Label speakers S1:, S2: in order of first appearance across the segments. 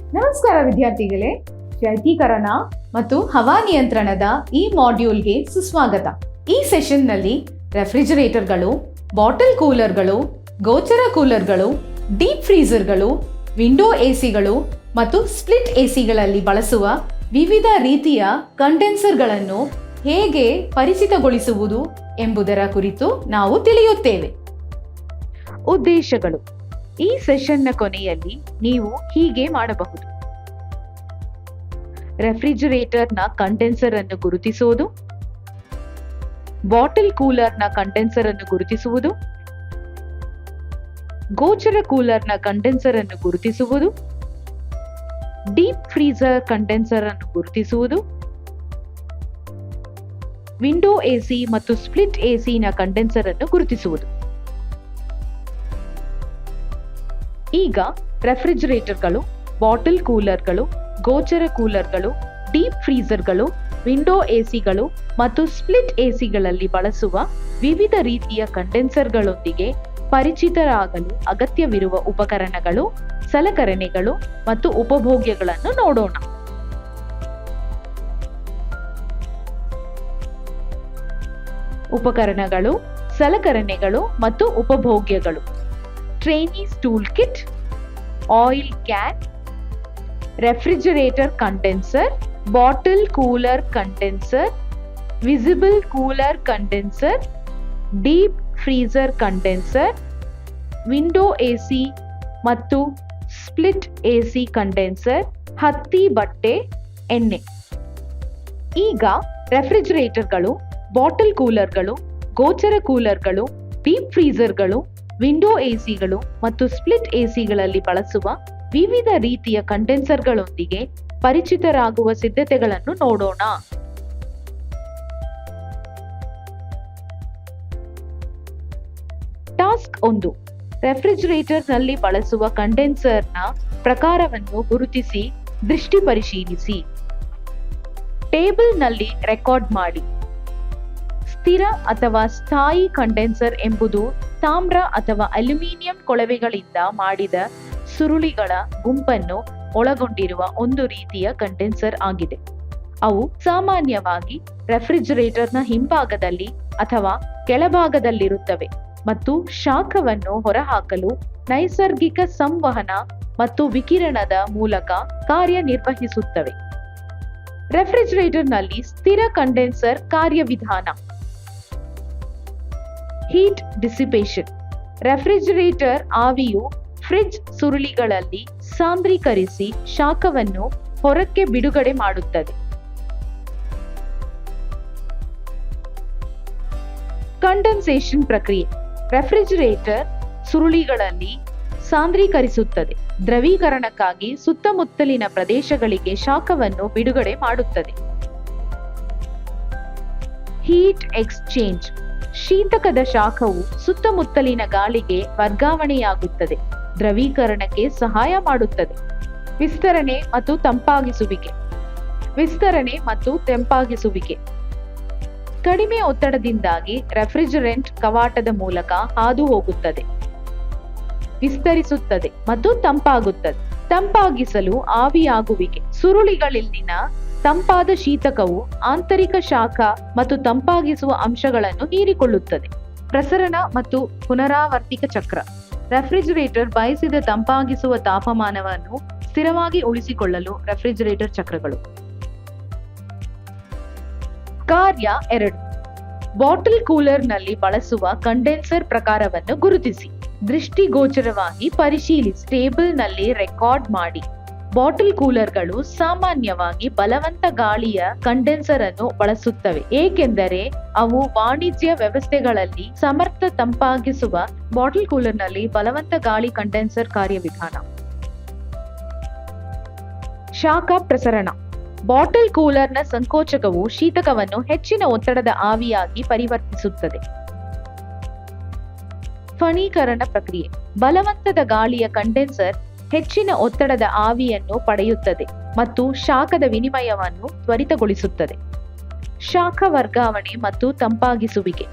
S1: ನಮಸ್ಕಾರ ವಿದ್ಯಾರ್ಥಿಗಳೇ, ಶೈತ್ಯೀಕರಣ ಮತ್ತು ಹವಾನಿಯಂತ್ರಣದ ಈ ಮಾಡ್ಯೂಲ್ಗೆ ಸುಸ್ವಾಗತ. ಈ ಸೆಷನ್ನಲ್ಲಿ ರೆಫ್ರಿಜರೇಟರ್ಗಳು, ಬಾಟಲ್ ಕೂಲರ್ಗಳು, ಗೋಚರ ಕೂಲರ್ಗಳು, ಡೀಪ್ ಫ್ರೀಜರ್ಗಳು, ವಿಂಡೋ ಎಸಿಗಳು ಮತ್ತು ಸ್ಪ್ಲಿಟ್ ಎಸಿಗಳಲ್ಲಿ ಬಳಸುವ ವಿವಿಧ ರೀತಿಯ ಕಂಡೆನ್ಸರ್ಗಳನ್ನು ಹೇಗೆ ಪರಿಚಿತಗೊಳಿಸುವುದು ಎಂಬುದರ ಕುರಿತು ನಾವು ತಿಳಿಯುತ್ತೇವೆ. ಉದ್ದೇಶಗಳು: ಈ ಸೆಷನ್ನ ಕೊನೆಯಲ್ಲಿ ನೀವು ಹೀಗೆ ಮಾಡಬಹುದು: ರೆಫ್ರಿಜರೇಟರ್ನ ಕಂಡೆನ್ಸರ್ ಅನ್ನು ಗುರುತಿಸುವುದು, ಬಾಟಲ್ ಕೂಲರ್ನ ಕಂಡೆನ್ಸರ್ ಅನ್ನು ಗುರುತಿಸುವುದು, ಗೋಚರ ಕೂಲರ್ನ ಕಂಡೆನ್ಸರ್ ಅನ್ನು ಗುರುತಿಸುವುದು, ಡೀಪ್ ಫ್ರೀಜರ್ ಕಂಡೆನ್ಸರ್ ಅನ್ನು ಗುರುತಿಸುವುದು, ವಿಂಡೋ ಎಸಿ ಮತ್ತು ಸ್ಪ್ಲಿಟ್ ಎಸಿನ ಕಂಡೆನ್ಸರ್ ಅನ್ನು ಗುರುತಿಸುವುದು. ಈಗ ರೆಫ್ರಿಜರೇಟರ್ಗಳು, ಬಾಟಲ್ ಕೂಲರ್ಗಳು, ಗೋಚರ ಕೂಲರ್ಗಳು, ಡೀಪ್ ಫ್ರೀಜರ್ಗಳು, ವಿಂಡೋ ಎಸಿಗಳು ಮತ್ತು ಸ್ಪ್ಲಿಟ್ ಎಸಿಗಳಲ್ಲಿ ಬಳಸುವ ವಿವಿಧ ರೀತಿಯ ಕಂಡೆನ್ಸರ್ಗಳೊಂದಿಗೆ ಪರಿಚಿತರಾಗಲು ಅಗತ್ಯವಿರುವ ಉಪಕರಣಗಳು, ಸಲಕರಣೆಗಳು ಮತ್ತು ಉಪಭೋಗ್ಯಗಳನ್ನು ನೋಡೋಣ. ಉಪಕರಣಗಳು, ಸಲಕರಣೆಗಳು ಮತ್ತು ಉಪಭೋಗ್ಯಗಳು: trainees tool kit, oil can, refrigerator condenser, bottle cooler condenser, visible cooler condenser, deep freezer condenser, window AC ಮತ್ತು ಸ್ಪ್ಲಿಟ್ ಎಸಿ ಕಂಡೆನ್ಸರ್, ಹತ್ತಿ ಬಟ್ಟೆ, ಎಣ್ಣೆ. ಈಗ ರೆಫ್ರಿಜರೇಟರ್ಗಳು, ಬಾಟಲ್ ಕೂಲರ್ಗಳು, ಗೋಚರ ಕೂಲರ್ಗಳು, ಡೀಪ್ ಫ್ರೀಜರ್ಗಳು, ವಿಂಡೋ ಎಸಿಗಳು ಮತ್ತು ಸ್ಪ್ಲಿಟ್ ಎಸಿಗಳಲ್ಲಿ ಬಳಸುವ ವಿವಿಧ ರೀತಿಯ ಕಂಡೆನ್ಸರ್ಗಳೊಂದಿಗೆ ಪರಿಚಿತರಾಗುವ ಸಿದ್ಧತೆಗಳನ್ನು ನೋಡೋಣ. ಟಾಸ್ಕ್ 1: ರೆಫ್ರಿಜರೇಟರ್ನಲ್ಲಿ ಬಳಸುವ ಕಂಡೆನ್ಸರ್ನ ಪ್ರಕಾರವನ್ನು ಗುರುತಿಸಿ ದೃಷ್ಟಿ ಪರಿಶೀಲಿಸಿ. ಟೇಬಲ್ನಲ್ಲಿ ರೆಕಾರ್ಡ್ ಮಾಡಿ. ಸ್ಥಿರ ಅಥವಾ ಸ್ಥಾಯಿ ಕಂಡೆನ್ಸರ್ ಎಂಬುದು ತಾಮ್ರ ಅಥವಾ ಅಲ್ಯೂಮಿನಿಯಂ ಕೊಳವೆಗಳಿಂದ ಮಾಡಿದ ಸುರುಳಿಗಳ ಗುಂಪನ್ನು ಒಳಗೊಂಡಿರುವ ಒಂದು ರೀತಿಯ ಕಂಡೆನ್ಸರ್ ಆಗಿದೆ. ಅವು ಸಾಮಾನ್ಯವಾಗಿ ರೆಫ್ರಿಜರೇಟರ್ನ ಹಿಂಭಾಗದಲ್ಲಿ ಅಥವಾ ಕೆಳಭಾಗದಲ್ಲಿರುತ್ತವೆ ಮತ್ತು ಶಾಖವನ್ನು ಹೊರಹಾಕಲು ನೈಸರ್ಗಿಕ ಸಂವಹನ ಮತ್ತು ವಿಕಿರಣದ ಮೂಲಕ ಕಾರ್ಯನಿರ್ವಹಿಸುತ್ತವೆ. ರೆಫ್ರಿಜರೇಟರ್ನಲ್ಲಿ ಸ್ಥಿರ ಕಂಡೆನ್ಸರ್ ಕಾರ್ಯವಿಧಾನ: ಹೀಟ್ ಡಿಸಿಪೇಷನ್. ರೆಫ್ರಿಜರೇಟರ್ ಆವಿಯು ಫ್ರಿಡ್ಜ್ ಸುರುಳಿಗಳಲ್ಲಿ ಸಾಂದ್ರೀಕರಿಸಿ ಶಾಖವನ್ನು ಹೊರಕ್ಕೆ ಬಿಡುಗಡೆ ಮಾಡುತ್ತದೆ. ಕಂಡೆನ್ಸೇಷನ್ ಪ್ರಕ್ರಿಯೆ: ರೆಫ್ರಿಜರೇಟರ್ ಸುರುಳಿಗಳಲ್ಲಿ ಸಾಂದ್ರೀಕರಿಸುತ್ತದೆ, ದ್ರವೀಕರಣಕ್ಕಾಗಿ ಸುತ್ತಮುತ್ತಲಿನ ಪ್ರದೇಶಗಳಿಗೆ ಶಾಖವನ್ನು ಬಿಡುಗಡೆ ಮಾಡುತ್ತದೆ. ಹೀಟ್ ಎಕ್ಸ್ಚೇಂಜ್: ಶೀತಕದ ಶಾಖವು ಸುತ್ತಮುತ್ತಲಿನ ಗಾಳಿಗೆ ವರ್ಗಾವಣೆಯಾಗುತ್ತದೆ, ದ್ರವೀಕರಣಕ್ಕೆ ಸಹಾಯ ಮಾಡುತ್ತದೆ. ವಿಸ್ತರಣೆ ಮತ್ತು ತಂಪಾಗಿಸುವಿಕೆ. ವಿಸ್ತರಣೆ ಮತ್ತು ತಂಪಾಗಿಸುವಿಕೆ: ಕಡಿಮೆ ಒತ್ತಡದಿಂದಾಗಿ ರೆಫ್ರಿಜರೆಂಟ್ ಕವಾಟದ ಮೂಲಕ ಹಾದು ಹೋಗುತ್ತದೆ, ವಿಸ್ತರಿಸುತ್ತದೆ ಮತ್ತು ತಂಪಾಗುತ್ತದೆ. ತಂಪಾಗಿಸಲು ಆವಿಯಾಗುವಿಕೆ: ಸುರುಳಿಗಳಲ್ಲಿನ ತಂಪಾದ ಶೀತಕವು ಆಂತರಿಕ ಶಾಖ ಮತ್ತು ತಂಪಾಗಿಸುವ ಅಂಶಗಳನ್ನು ಹೀರಿಕೊಳ್ಳುತ್ತದೆ. ಪ್ರಸರಣ ಮತ್ತು ಪುನರಾವರ್ತಿತ ಚಕ್ರ: ರೆಫ್ರಿಜರೇಟರ್ ಬಯಸಿದ ತಂಪಾಗಿಸುವ ತಾಪಮಾನವನ್ನು ಸ್ಥಿರವಾಗಿ ಉಳಿಸಿಕೊಳ್ಳಲು ರೆಫ್ರಿಜರೇಟರ್ ಚಕ್ರಗಳು. ಕಾರ್ಯ 2: ಬಾಟಲ್ ಕೂಲರ್ನಲ್ಲಿ ಬಳಸುವ ಕಂಡೆನ್ಸರ್ ಪ್ರಕಾರವನ್ನು ಗುರುತಿಸಿ, ದೃಷ್ಟಿಗೋಚರವಾಗಿ ಪರಿಶೀಲಿಸಿ, ಟೇಬಲ್ನಲ್ಲಿ ರೆಕಾರ್ಡ್ ಮಾಡಿ. ಬಾಟಲ್ ಕೂಲರ್ಗಳು ಸಾಮಾನ್ಯವಾಗಿ ಬಲವಂತ ಗಾಳಿಯ ಕಂಡೆನ್ಸರ್ ಅನ್ನು ಬಳಸುತ್ತವೆ, ಏಕೆಂದರೆ ಅವು ವಾಣಿಜ್ಯ ವ್ಯವಸ್ಥೆಗಳಲ್ಲಿ ಸಮರ್ಥ ತಂಪಾಗಿಸುವ. ಬಾಟಲ್ ಕೂಲರ್ನಲ್ಲಿ ಬಲವಂತ ಗಾಳಿ ಕಂಡೆನ್ಸರ್ ಕಾರ್ಯವಿಧಾನ. ಶಾಖ ಪ್ರಸರಣ: ಬಾಟಲ್ ಕೂಲರ್ನ ಸಂಕೋಚಕವು ಶೀತಕವನ್ನು ಹೆಚ್ಚಿನ ಒತ್ತಡದ ಆವಿಯಾಗಿ ಪರಿವರ್ತಿಸುತ್ತದೆ. ಫಣೀಕರಣ ಪ್ರಕ್ರಿಯೆ: ಬಲವಂತದ ಗಾಳಿಯ ಕಂಡೆನ್ಸರ್ ಹೆಚ್ಚಿನ ಒತ್ತಡದ ಆವಿಯನ್ನು ಪಡೆಯುತ್ತದೆ ಮತ್ತು ಶಾಖದ ವಿನಿಮಯವನ್ನು ತ್ವರಿತಗೊಳಿಸುತ್ತದೆ. ಶಾಖ ವರ್ಗಾವಣೆ ಮತ್ತು ತಂಪಾಗಿಸುವಿಕೆ: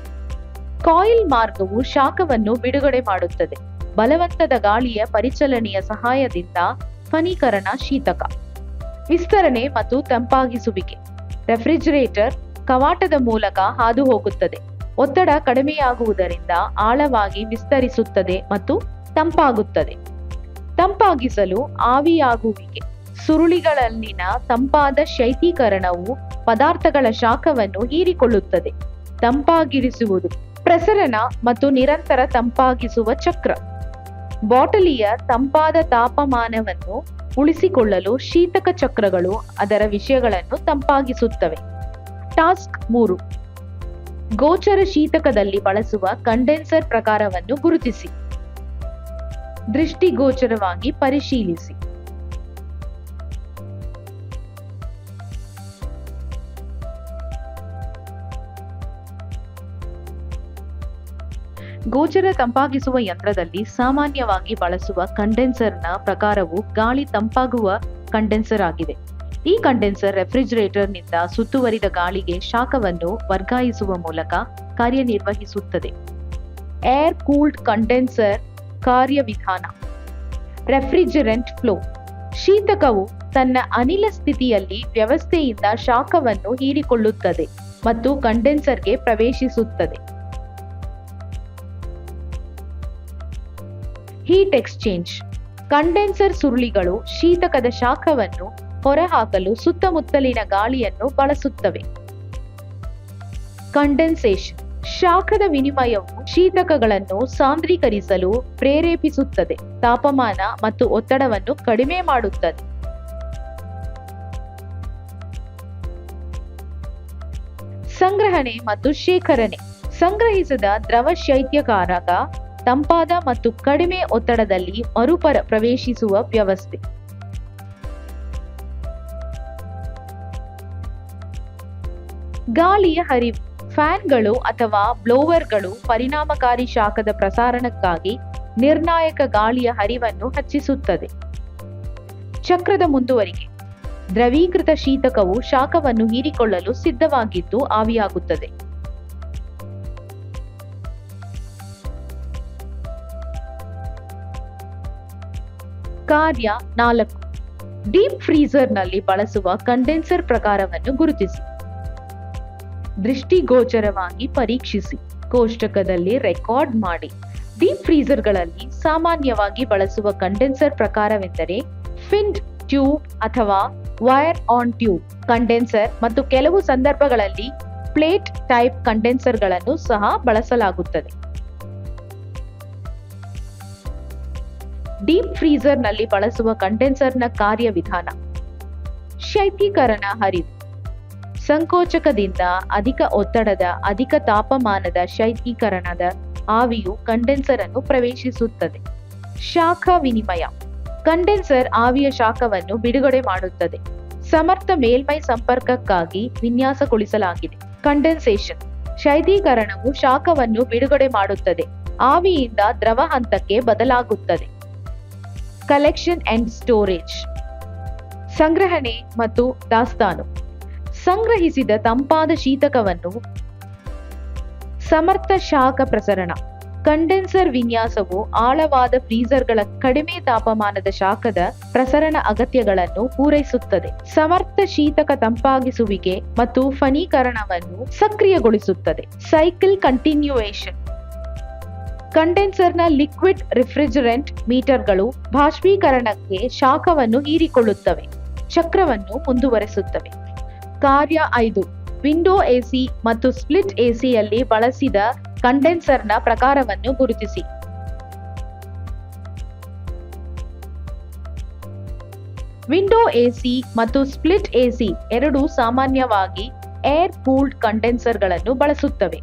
S1: ಕಾಯಿಲ್ ಮಾರ್ಗವು ಶಾಖವನ್ನು ಬಿಡುಗಡೆ ಮಾಡುತ್ತದೆ. ಬಲವಂತದ ಗಾಳಿಯ ಪರಿಚಲನೆಯ ಸಹಾಯದಿಂದ ಫನೀಕರಣ ಶೀತಕ. ವಿಸ್ತರಣೆ ಮತ್ತು ತಂಪಾಗಿಸುವಿಕೆ. ರೆಫ್ರಿಜರೇಟರ್ ಕವಾಟದ ಮೂಲಕ ಹಾದು ಹೋಗುತ್ತದೆ. ಒತ್ತಡ ಕಡಿಮೆಯಾಗುವುದರಿಂದ ಆಳವಾಗಿ ವಿಸ್ತರಿಸುತ್ತದೆ ಮತ್ತು ತಂಪಾಗುತ್ತದೆ. ತಂಪಾಗಿಸಲು ಆವಿಯಾಗುವಿಕೆ. ಸುರುಳಿಗಳಲ್ಲಿನ ತಂಪಾದ ಶೈತ್ಯೀಕರಣವು ಪದಾರ್ಥಗಳ ಶಾಖವನ್ನು ಹೀರಿಕೊಳ್ಳುತ್ತದೆ. ತಂಪಾಗಿರಿಸುವುದು. ಪ್ರಸರಣ ಮತ್ತು ನಿರಂತರ ತಂಪಾಗಿಸುವ ಚಕ್ರ. ಬಾಟಲಿಯ ತಂಪಾದ ತಾಪಮಾನವನ್ನು ಉಳಿಸಿಕೊಳ್ಳಲು ಶೀತಕ ಚಕ್ರಗಳು ಅದರ ವಿಷಯಗಳನ್ನು ತಂಪಾಗಿಸುತ್ತವೆ. ಟಾಸ್ಕ್ 3. ಗೋಚರ ಶೀತಕದಲ್ಲಿ ಬಳಸುವ ಕಂಡೆನ್ಸರ್ ಪ್ರಕಾರವನ್ನು ಗುರುತಿಸಿ. ದೃಷ್ಟಿಗೋಚರವಾಗಿ ಪರಿಶೀಲಿಸಿ. ಗೋಚರ ತಂಪಾಗಿಸುವ ಯಂತ್ರದಲ್ಲಿ ಸಾಮಾನ್ಯವಾಗಿ ಬಳಸುವ ಕಂಡೆನ್ಸರ್ನ ಪ್ರಕಾರವು ಗಾಳಿ ತಂಪಾಗುವ ಕಂಡೆನ್ಸರ್ ಆಗಿದೆ. ಈ ಕಂಡೆನ್ಸರ್ ರೆಫ್ರಿಜರೇಟರ್ನಿಂದ ಸುತ್ತುವರಿದ ಗಾಳಿಗೆ ಶಾಖವನ್ನು ವರ್ಗಾಯಿಸುವ ಮೂಲಕ ಕಾರ್ಯನಿರ್ವಹಿಸುತ್ತದೆ. ಏರ್ ಕೂಲ್ಡ್ ಕಂಡೆನ್ಸರ್ ಕಾರ್ಯವಿಧಾನ. Refrigerant flow. ಶೀತಕವು ತನ್ನ ಅನಿಲ ಸ್ಥಿತಿಯಲ್ಲಿ ವ್ಯವಸ್ಥೆಯಿಂದ ಶಾಖವನ್ನು ಹೀರಿಕೊಳ್ಳುತ್ತದೆ ಮತ್ತು ಕಂಡೆನ್ಸರ್ಗೆ ಪ್ರವೇಶಿಸುತ್ತದೆ. Heat exchange. ಕಂಡೆನ್ಸರ್ ಸುರುಳಿಗಳು ಶೀತಕದ ಶಾಖವನ್ನು ಹೊರಹಾಕಲು ಸುತ್ತಮುತ್ತಲಿನ ಗಾಳಿಯನ್ನು ಬಳಸುತ್ತವೆ. ಕಂಡೆನ್ಸೇಷನ್. ಶಾಖದ ವಿನಿಮಯವು ಶೀತಕಗಳನ್ನು ಸಾಂದ್ರೀಕರಿಸಲು ಪ್ರೇರೇಪಿಸುತ್ತದೆ, ತಾಪಮಾನ ಮತ್ತು ಒತ್ತಡವನ್ನು ಕಡಿಮೆ ಮಾಡುತ್ತದೆ. ಸಂಗ್ರಹಣೆ ಮತ್ತು ಶೇಖರಣೆ. ಸಂಗ್ರಹಿಸಿದ ದ್ರವ ಶೈತ್ಯಕಾರಕ ತಂಪಾದ ಮತ್ತು ಕಡಿಮೆ ಒತ್ತಡದಲ್ಲಿ ಪ್ರವೇಶಿಸುವ ವ್ಯವಸ್ಥೆ. ಗಾಳಿಯ ಹರಿವು. ಫ್ಯಾನ್ಗಳು ಅಥವಾ ಬ್ಲೋವರ್ಗಳು ಪರಿಣಾಮಕಾರಿ ಶಾಖದ ಪ್ರಸಾರಣಕ್ಕಾಗಿ ನಿರ್ಣಾಯಕ ಗಾಳಿಯ ಹರಿವನ್ನು ಹೆಚ್ಚಿಸುತ್ತದೆ. ಚಕ್ರದ ಮುಂದುವರಿಕೆ. ದ್ರವೀಕೃತ ಶೀತಕವು ಶಾಖವನ್ನು ಹೀರಿಕೊಳ್ಳಲು ಸಿದ್ಧವಾಗಿದ್ದು ಆವಿಯಾಗುತ್ತದೆ. ಕಾರ್ಯ 4. ಡೀಪ್ ಫ್ರೀಜರ್ನಲ್ಲಿ ಬಳಸುವ ಕಂಡೆನ್ಸರ್ ಪ್ರಕಾರವನ್ನು ಗುರುತಿಸಿ. ದೃಷ್ಟಿಗೋಚರವಾಗಿ ಪರೀಕ್ಷಿಸಿ. ಕೋಷ್ಟಕದಲ್ಲಿ ರೆಕಾರ್ಡ್ ಮಾಡಿ. ಡೀಪ್ ಫ್ರೀಜರ್ಗಳಲ್ಲಿ ಸಾಮಾನ್ಯವಾಗಿ ಬಳಸುವ ಕಂಡೆನ್ಸರ್ ಪ್ರಕಾರವೆಂದರೆ ಫಿನ್ಡ್ ಟ್ಯೂಬ್ ಅಥವಾ ವೈರ್ ಆನ್ ಟ್ಯೂಬ್ ಕಂಡೆನ್ಸರ್ ಮತ್ತು ಕೆಲವು ಸಂದರ್ಭಗಳಲ್ಲಿ ಪ್ಲೇಟ್ ಟೈಪ್ ಕಂಡೆನ್ಸರ್ಗಳನ್ನು ಸಹ ಬಳಸಲಾಗುತ್ತದೆ. ಡೀಪ್ ಫ್ರೀಜರ್ನಲ್ಲಿ ಬಳಸುವ ಕಂಡೆನ್ಸರ್ನ ಕಾರ್ಯವಿಧಾನ. ಶೈತ್ಯೀಕರಣ ಹರಿವು. ಸಂಕೋಚಕದಿಂದ ಅಧಿಕ ಒತ್ತಡದ ಅಧಿಕ ತಾಪಮಾನದ ಶೈತ್ಯೀಕರಣದ ಆವಿಯು ಕಂಡೆನ್ಸರ್ ಅನ್ನು ಪ್ರವೇಶಿಸುತ್ತದೆ. ಶಾಖ ವಿನಿಮಯ. ಕಂಡೆನ್ಸರ್ ಆವಿಯ ಶಾಖವನ್ನು ಬಿಡುಗಡೆ ಮಾಡುತ್ತದೆ. ಸಮರ್ಥ ಮೇಲ್ಮೈ ಸಂಪರ್ಕಕ್ಕಾಗಿ ವಿನ್ಯಾಸಗೊಳಿಸಲಾಗಿದೆ. ಕಂಡೆನ್ಸೇಷನ್. ಶೈತ್ಯೀಕರಣವು ಶಾಖವನ್ನು ಬಿಡುಗಡೆ ಮಾಡುತ್ತದೆ, ಆವಿಯಿಂದ ದ್ರವ ಹಂತಕ್ಕೆ ಬದಲಾಗುತ್ತದೆ. Collection and storage. ಸಂಗ್ರಹಣೆ ಮತ್ತು ದಾಸ್ತಾನು. ಸಂಗ್ರಹಿಸಿದ ತಂಪಾದ ಶೀತಕವನ್ನು ಸಮರ್ಥ ಶಾಖ ಪ್ರಸರಣ. ಕಂಡೆನ್ಸರ್ ವಿನ್ಯಾಸವು ಆಳವಾದ ಫ್ರೀಜರ್ಗಳ ಕಡಿಮೆ ತಾಪಮಾನದ ಶಾಖದ ಪ್ರಸರಣ ಅಗತ್ಯಗಳನ್ನು ಪೂರೈಸುತ್ತದೆ. ಸಮರ್ಥ ಶೀತಕ ತಂಪಾಗಿಸುವಿಕೆ ಮತ್ತು ಫನೀಕರಣವನ್ನು ಸಕ್ರಿಯಗೊಳಿಸುತ್ತದೆ. Cycle continuation. ಕಂಡೆನ್ಸರ್ನ ಲಿಕ್ವಿಡ್ ರಿಫ್ರಿಜರೆಂಟ್ ಮೀಟರ್ಗಳು ಬಾಷ್ಪೀಕರಣಕ್ಕೆ ಶಾಖವನ್ನು ಹೀರಿಕೊಳ್ಳುತ್ತವೆ, ಚಕ್ರವನ್ನು ಮುಂದುವರೆಸುತ್ತವೆ. ಕಾರ್ಯ 5. ವಿಂಡೋ ಎಸಿ ಮತ್ತು ಸ್ಪ್ಲಿಟ್ ಎಸಿಯಲ್ಲಿ ಬಳಸಿದ ಕಂಡೆನ್ಸರ್ನ ಪ್ರಕಾರವನ್ನು ಗುರುತಿಸಿ. ವಿಂಡೋ ಎಸಿ ಮತ್ತು ಸ್ಪ್ಲಿಟ್ ಎಸಿ ಎರಡೂ ಸಾಮಾನ್ಯವಾಗಿ ಏರ್ ಕೂಲ್ಡ್ ಕಂಡೆನ್ಸರ್ಗಳನ್ನು ಬಳಸುತ್ತವೆ,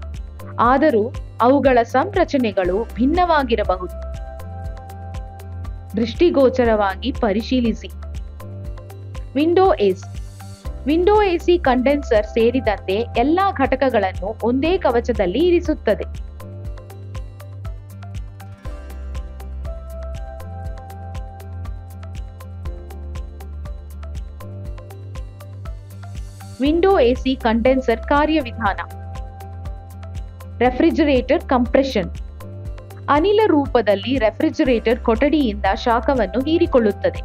S1: ಆದರೂ ಅವುಗಳ ಸಂರಚನೆಗಳು ಭಿನ್ನವಾಗಿರಬಹುದು. ದೃಷ್ಟಿಗೋಚರವಾಗಿ ಪರಿಶೀಲಿಸಿ. Window AC. Window AC condenser ಸೇರಿದಂತೆ ಎಲ್ಲಾ ಘಟಕಗಳನ್ನು ಒಂದೇ ಕವಚದಲ್ಲಿ ಇರಿಸುತ್ತದೆ. ವಿಂಡೋ ಎಸಿ ಕಂಡೆನ್ಸರ್ ಕಾರ್ಯವಿಧಾನ. Refrigerator compression. ಅನಿಲ ರೂಪದಲ್ಲಿ ರೆಫ್ರಿಜರೇಟರ್ ಕೊಠಡಿಯಿಂದ ಶಾಖವನ್ನು ಹೀರಿಕೊಳ್ಳುತ್ತದೆ.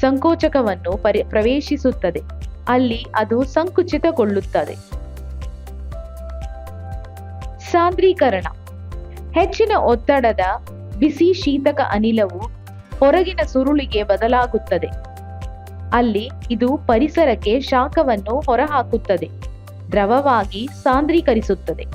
S1: ಸಂಕೋಚಕವನ್ನು ಪ್ರವೇಶಿಸುತ್ತದೆ. ಅಲ್ಲಿ ಅದು ಸಂಕುಚಿತಗೊಳ್ಳುತ್ತದೆ. ಸಾಂದ್ರೀಕರಣ. ಹೆಚ್ಚಿನ ಒತ್ತಡದ ಬಿಸಿ ಶೀತಕ ಅನಿಲವು ಹೊರಗಿನ ಸುರುಳಿಗೆ ಬದಲಾಗುತ್ತದೆ. ಅಲ್ಲಿ ಇದು ಪರಿಸರಕ್ಕೆ ಶಾಖವನ್ನು ಹೊರಹಾಕುತ್ತದೆ, ದ್ರವವಾಗಿ ಸಾಂದ್ರೀಕರಿಸುತ್ತದೆ.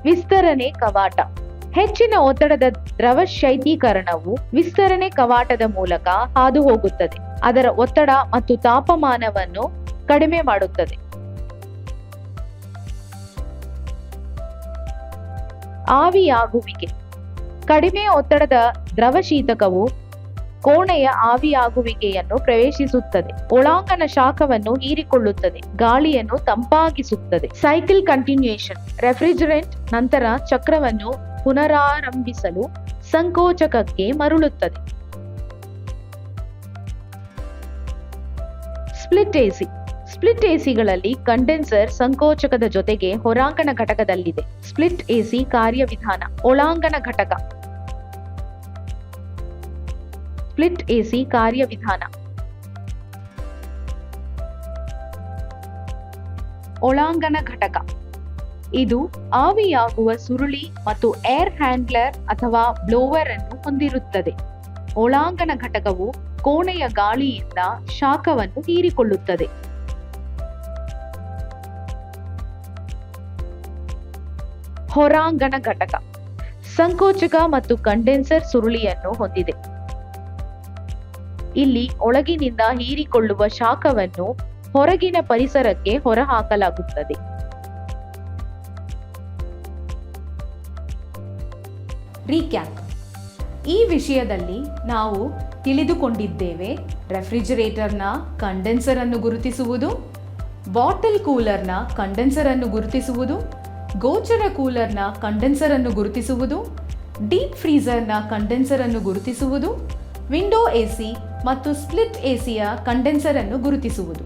S1: ವಿಸ್ತರಣೆ ಕವಾಟ. ಹೆಚ್ಚಿನ ಒತ್ತಡದ ದ್ರವ ಶೈತ್ಯೀಕರಣವು ವಿಸ್ತರಣೆ ಕವಾಟದ ಮೂಲಕ ಹಾದು ಹೋಗುತ್ತದೆ. ಅದರ ಒತ್ತಡ ಮತ್ತು ತಾಪಮಾನವನ್ನು ಕಡಿಮೆ ಮಾಡುತ್ತದೆ. ಆವಿಯಾಗುವಿಕೆ. ಕಡಿಮೆ ಒತ್ತಡದ ದ್ರವ ಶೀತಕವು ಕೋಣೆಯ ಆವಿಯಾಗುವಿಕೆಯನ್ನು ಪ್ರವೇಶಿಸುತ್ತದೆ. ಒಳಾಂಗಣ ಶಾಖವನ್ನು ಹೀರಿಕೊಳ್ಳುತ್ತದೆ, ಗಾಳಿಯನ್ನು ತಂಪಾಗಿಸುತ್ತದೆ. Cycle continuation. ರೆಫ್ರಿಜರೆಂಟ್ ನಂತರ ಚಕ್ರವನ್ನು ಪುನರಾರಂಭಿಸಲು ಸಂಕೋಚಕಕ್ಕೆ ಮರಳುತ್ತದೆ. Split AC. ಸ್ಪ್ಲಿಟ್ ಎಸಿಗಳಲ್ಲಿ ಕಂಡೆನ್ಸರ್ ಸಂಕೋಚಕದ ಜೊತೆಗೆ ಹೊರಾಂಗಣ ಘಟಕದಲ್ಲಿದೆ. ಸ್ಪ್ಲಿಟ್ ಎಸಿ ಕಾರ್ಯವಿಧಾನ. ಒಳಾಂಗಣ ಘಟಕ. ಸ್ಪ್ಲಿಟ್ ಎಸಿ ಕಾರ್ಯವಿಧಾನ. ಒಳಾಂಗಣ ಘಟಕ. ಇದು ಆವಿಯಾಗುವ ಸುರುಳಿ ಮತ್ತು ಏರ್ ಹ್ಯಾಂಡ್ಲರ್ ಅಥವಾ ಬ್ಲೋವರ್ ಅನ್ನು ಹೊಂದಿರುತ್ತದೆ. ಒಳಾಂಗಣ ಘಟಕವು ಕೋಣೆಯ ಗಾಳಿಯಿಂದ ಶಾಖವನ್ನು ಹೀರಿಕೊಳ್ಳುತ್ತದೆ. ಹೊರಾಂಗಣ ಘಟಕ ಸಂಕೋಚಕ ಮತ್ತು ಕಂಡೆನ್ಸರ್ ಸುರುಳಿಯನ್ನು ಹೊಂದಿದೆ. ಇಲ್ಲಿ ಒಳಗಿನಿಂದ ಹೀರಿಕೊಳ್ಳುವ ಶಾಖವನ್ನು ಹೊರಗಿನ ಪರಿಸರಕ್ಕೆ ಹೊರಹಾಕಲಾಗುತ್ತದೆ.
S2: ರೀಕ್ಯಾಪ್. ಈ ವಿಷಯದಲ್ಲಿ ನಾವು ತಿಳಿದುಕೊಂಡಿದ್ದೇವೆ ರೆಫ್ರಿಜರೇಟರ್ನ ಕಂಡೆನ್ಸರ್ ಅನ್ನು ಗುರುತಿಸುವುದು, ಬಾಟಲ್ ಕೂಲರ್ನ ಕಂಡೆನ್ಸರ್ ಅನ್ನು ಗುರುತಿಸುವುದು, ಗೋಚರ ಕೂಲರ್ನ ಕಂಡೆನ್ಸರ್ ಅನ್ನು ಗುರುತಿಸುವುದು, ಡೀಪ್ ಫ್ರೀಜರ್ನ ಕಂಡೆನ್ಸರ್ ಅನ್ನು ಗುರುತಿಸುವುದು, ವಿಂಡೋ ಎಸಿ ಮತ್ತು ಸ್ಪ್ಲಿಟ್ ಎಸಿಯ ಕಂಡೆನ್ಸರ್ ಅನ್ನು ಗುರುತಿಸುವುದು.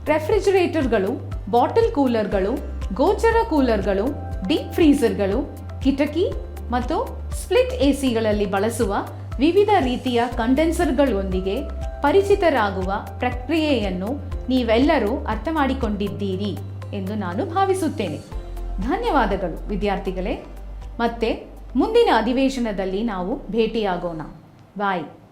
S2: ರೆಫ್ರಿಜರೇಟರ್ಗಳು, ಬಾಟಲ್ ಕೂಲರ್ಗಳು, ಗೋಚರ ಕೂಲರ್ಗಳು, ಡೀಪ್ ಫ್ರೀಜರ್ಗಳು, ಕಿಟಕಿ ಮತ್ತು ಸ್ಪ್ಲಿಟ್ ಎಸಿಗಳಲ್ಲಿ ಬಳಸುವ ವಿವಿಧ ರೀತಿಯ ಕಂಡೆನ್ಸರ್ಗಳೊಂದಿಗೆ ಪರಿಚಿತರಾಗುವ ಪ್ರಕ್ರಿಯೆಯನ್ನು ನೀವೆಲ್ಲರೂ ಅರ್ಥ ಮಾಡಿಕೊಂಡಿದ್ದೀರಿ ಎಂದು ನಾನು ಭಾವಿಸುತ್ತೇನೆ. ಧನ್ಯವಾದಗಳು ವಿದ್ಯಾರ್ಥಿಗಳೇ. ಮತ್ತೆ ಮುಂದಿನ ಅಧಿವೇಶನದಲ್ಲಿ ನಾವು ಭೇಟಿಯಾಗೋಣ. ಬಾಯ್.